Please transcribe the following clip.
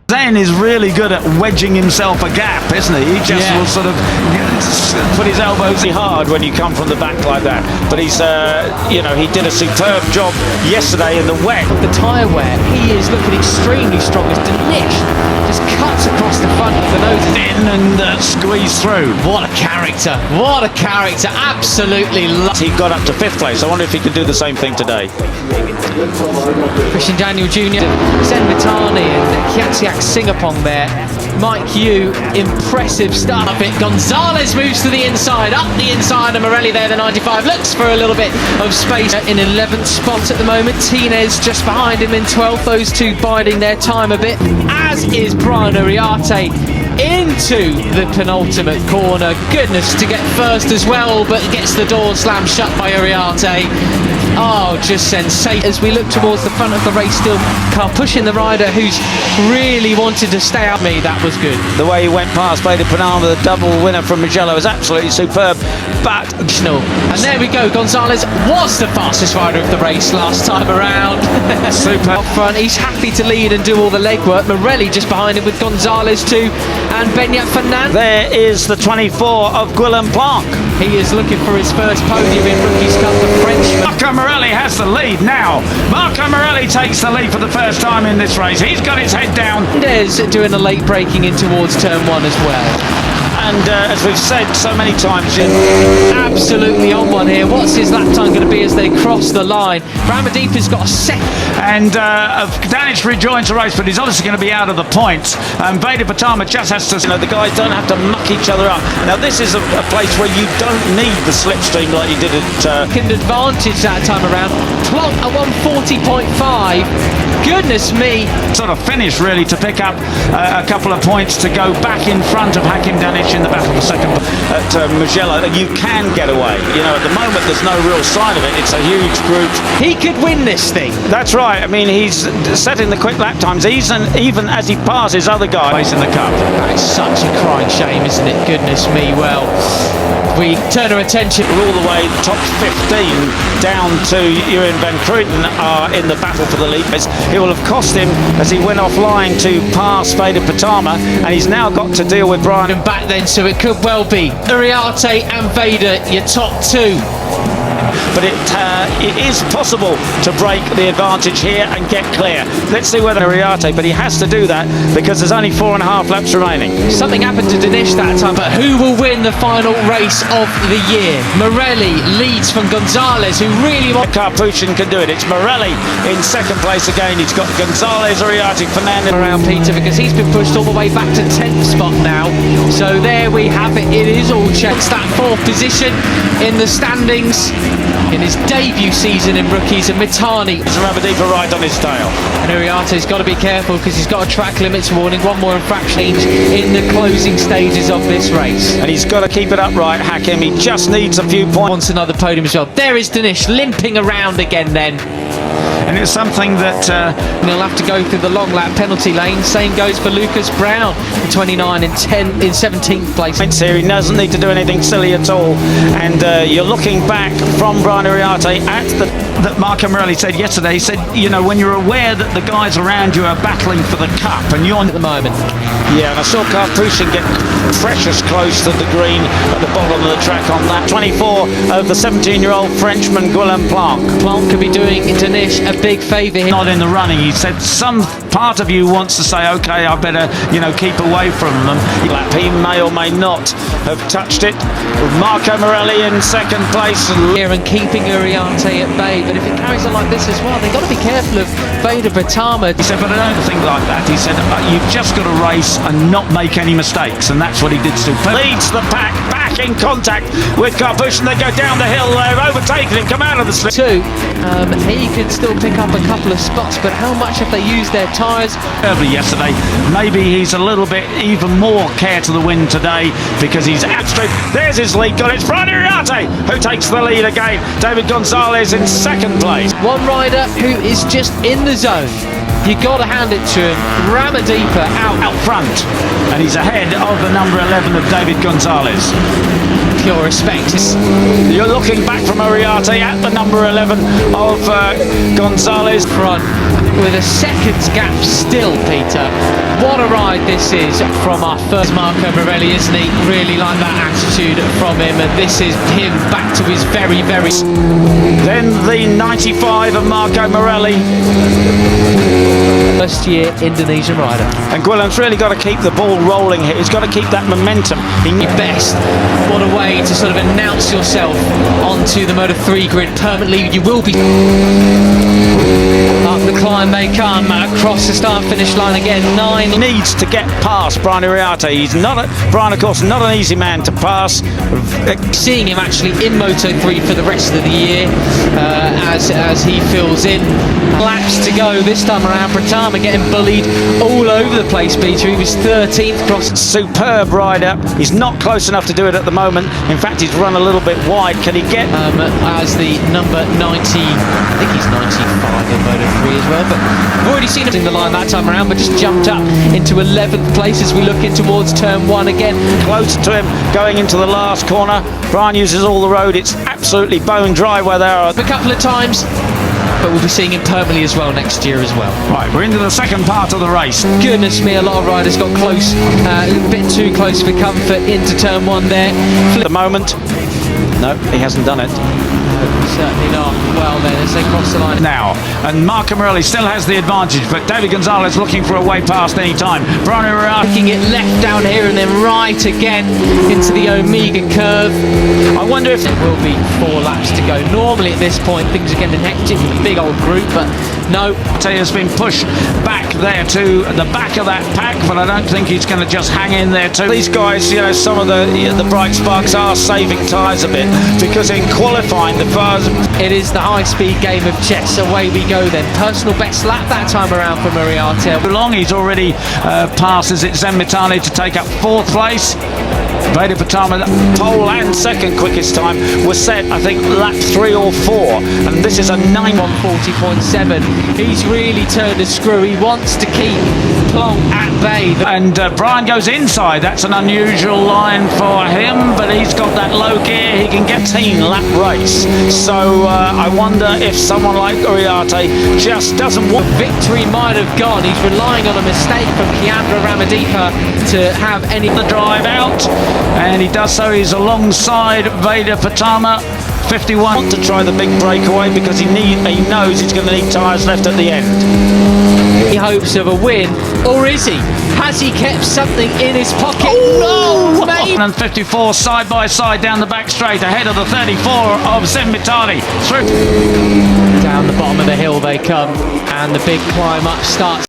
Zen is really good at wedging himself a gap, isn't he? He just will sort of put his elbows hard when you come from the back like that. But he's, he did a superb job yesterday in the wet. The tyre wear, he is looking extremely strong as Danish just cuts across the front of the nose. In and squeeze through. What a character, what a character, absolutely He got up to 5th place. I wonder if he can do the same thing today. Christian Daniel Jr., Zen Mitani and Kiatsiak Singapong there. Mike Yu, impressive start of it. Gonzalez moves to the inside, up the inside, and Morelli there, the 95, looks for a little bit of space in 11th spot at the moment. Tinez just behind him in 12th, those two biding their time a bit, as is Brian Uriarte into the penultimate corner. Goodness, to get first as well, but gets the door slammed shut by Uriarte. Oh, just sensational. As we look towards the front of the race, still car pushing the rider who's really wanted to stay out. That was good. The way he went past Vader Panama, the double winner from Mugello, was absolutely superb. But and there we go. Gonzalez was the fastest rider of the race last time around. Super up front, he's happy to lead and do all the legwork. Morelli just behind him with Gonzalez too, and Benyat Fernandez. There is the 24 of Guillaume Planck. He is looking for his first podium in Rookies Cup, the Frenchman. Marco Morelli has the lead now. Marco Morelli takes the lead for the first time in this race. He's got his head down. There's doing a late braking in towards turn 1 as well. And as we've said so many times, absolutely on one here. What's his lap time going to be as they cross the line? Brahmadeep has got a second. And Danish rejoins the race, but he's obviously going to be out of the points. And Vader Patama just has to, the guys don't have to muck each other up. Now this is a place where you don't need the slipstream like you did at... Second advantage that time around. Plonk a 140.5. Goodness me. Sort of finish really to pick up a couple of points to go back in front of Hakim Danish in the battle for second at Mugello. You can get away. At the moment there's no real sign of it. It's a huge group. He could win this thing. That's right. I mean, he's setting the quick lap times even as he passes other guys in the cup. That is such a crying shame, isn't it? Goodness me. Well, we turn our attention all the way top 15 down to Ewan Van Kruyten are in the battle for the lead. It will have cost him as he went offline to pass Vader Patama, and he's now got to deal with Brian and back then, so it could well be Uriarte and Vader, your top two. But it is possible to break the advantage here and get clear. Let's see whether Uriarte, but he has to do that because there's only 4.5 laps remaining. Something happened to Danish that time, but who will win the final race of the year? Morelli leads from Gonzalez, who really wants... Karpushin can do it. It's Morelli in second place again. He's got Gonzalez, Uriarte, Fernandez around Peter, because he's been pushed all the way back to 10th spot now. So there we have it. It is all checked. That 4th position in the standings in his debut season in Rookies, and Mitani. Brahmadeep right on his tail. And Uriarte's got to be careful because he's got a track limits warning, one more infraction in the closing stages of this race. And he's got to keep it upright, Hakim. He just needs a few points. Wants another podium as well. There is Danish limping around again then. And it's something that he'll have to go through the long lap penalty lane. Same goes for Lucas Brown, 29 in 17th place. Here, he doesn't need to do anything silly at all. And you're looking back from Brian Uriarte at that Marco Morelli said yesterday. He said, when you're aware that the guys around you are battling for the cup, and you're at the moment. Yeah, and I saw Karpushin get precious close to the green at the bottom of the track on that. 24 of the 17-year-old Frenchman Guillaume Planck. Planck could be doing Danish a big favour here. Not in the running. He said some part of you wants to say, okay, I better, keep away from them. He may or may not have touched it. Marco Morelli in second place. Here and keeping Uriarte at bay. But if it carries on like this as well, they've got to be careful of Vader Patama. He said, but I don't think like that. He said, you've just got to race and not make any mistakes. And that's what he did to leads the pack, back in contact with Karpushin. They go down the hill, they've overtaken him, come out of the slip. He could still pick up a couple of spots, but how much have they used their tyres? Early yesterday, maybe he's a little bit even more care to the wind today because he's outstripped. There's his lead gun. It's Brian Uriarte who takes the lead again. David Gonzalez in second place. One rider who is just in the zone. You got to hand it to him. Brahmadeep out front, and he's ahead of the number 11 of David Gonzalez. Pure respect. You're looking back from Uriarte at the number 11 of Gonzalez. Front with a second's gap gap still, Peter. What a ride this is from our first Marco Morelli, isn't he? Really like that attitude from him, and this is him back to his very, very... Then the 95 of Marco Morelli. First year Indonesian rider. And Gwilym's really got to keep the ball rolling here. He's got to keep that momentum. Best. What a way to sort of announce yourself onto the Moto3 grid permanently. You will be... Up the climb they come, across the start-finish line again. 9 needs to get past Brian Uriarte. He's not Brian, of course, not an easy man to pass. Seeing him actually in Moto3 for the rest of the year as he fills in. Laps to go this time around. Pratama getting bullied all over the place, Peter. He was 13th across. Superb rider. He's not close enough to do it at the moment. In fact, he's run a little bit wide. Can he get... as the number 90, I think he's 95 in Moto3 as well, but we've already seen him in the line that time around, but just jumped up into 11th place as we look in towards turn 1 again. Close to him going into the last corner. Brian uses all the road. It's absolutely bone dry where they are. A couple of times, but we'll be seeing him permanently as well next year as well. Right, we're into the second part of the race. Goodness me, a lot of riders got close, a bit too close for comfort into turn 1 there. At the moment, no, he hasn't done it. Certainly not. Well then, as they cross the line now, and Marco Morelli still has the advantage, but David Gonzalez looking for a way past any time. Brian Uriarte looking it left down here and then right again into the Omega curve. I wonder if it will be 4 laps to go. Normally at this point things are getting hectic with a big old group, but no. He has been pushed back there to the back of that pack, but I don't think he's going to just hang in there too. These guys, you know, some of the bright sparks are saving tyres a bit, because in qualifying the cars... It is the high-speed game of chess. Away we go then. Personal best lap that time around for Uriarte. Long, he's already passes it Zenmitani to take up 4th place. Veda Pratama, pole and second quickest time was set, I think, lap 3 or 4, and this is a 9:40.7. He's really turned a screw. He wants to keep Plonk at bay. And Brian goes inside. That's an unusual line for him, but he's got that low gear. He can get 10-lap race. So I wonder if someone like Uriarte just doesn't want... Victory might have gone. He's relying on a mistake from Kiandra Ramadipa to have any... The drive out, and he does so. He's alongside Veda Pratama. 51 want to try the big breakaway because he knows he's going to need tyres left at the end. He hopes of a win, or is he? Has he kept something in his pocket? Oh, no, maybe. And 54 side by side down the back straight ahead of the 34 of Zenmitani. Through down the bottom of the hill they come, and the big climb up starts.